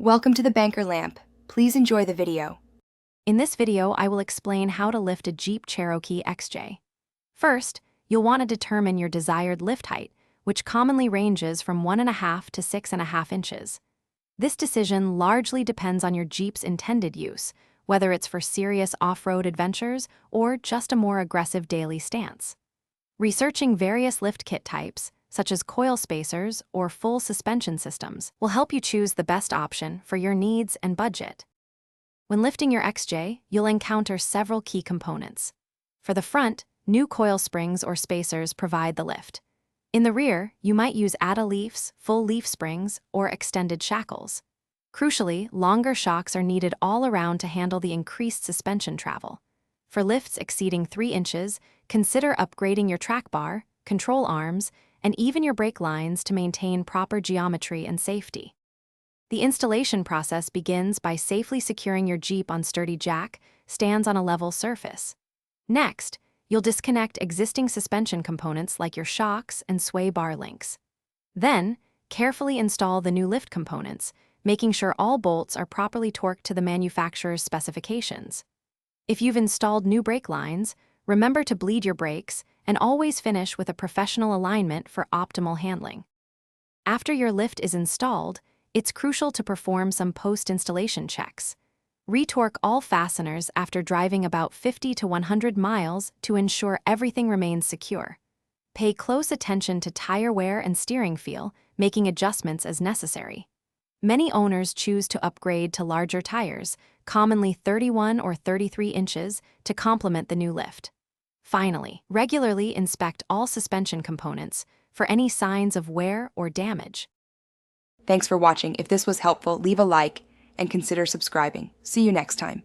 Welcome to the Banker Lamp. Please enjoy the video. In this video, I will explain how to lift a Jeep Cherokee XJ. First, you'll want to determine your desired lift height, which commonly ranges from 1.5 to 6.5 inches. This decision largely depends on your Jeep's intended use, whether it's for serious off-road adventures or just a more aggressive daily stance. Researching various lift kit types, such as coil spacers or full suspension systems, will help you choose the best option for your needs and budget. When lifting your XJ, you'll encounter several key components. For the front, new coil springs or spacers provide the lift. In the rear, you might use ATA leafs, full leaf springs, or extended shackles. Crucially, longer shocks are needed all around to handle the increased suspension travel. For lifts exceeding 3 inches, consider upgrading your track bar, control arms, and even your brake lines to maintain proper geometry and safety. The installation process begins by safely securing your Jeep on sturdy jack stands on a level surface. Next, you'll disconnect existing suspension components like your shocks and sway bar links. Then, carefully install the new lift components, making sure all bolts are properly torqued to the manufacturer's specifications. If you've installed new brake lines, remember to bleed your brakes and always finish with a professional alignment for optimal handling. After your lift is installed, it's crucial to perform some post-installation checks. Retorque all fasteners after driving about 50 to 100 miles to ensure everything remains secure. Pay close attention to tire wear and steering feel, making adjustments as necessary. Many owners choose to upgrade to larger tires, commonly 31 or 33 inches, to complement the new lift. Finally, regularly inspect all suspension components for any signs of wear or damage. Thanks for watching. If this was helpful, leave a like and consider subscribing. See you next time.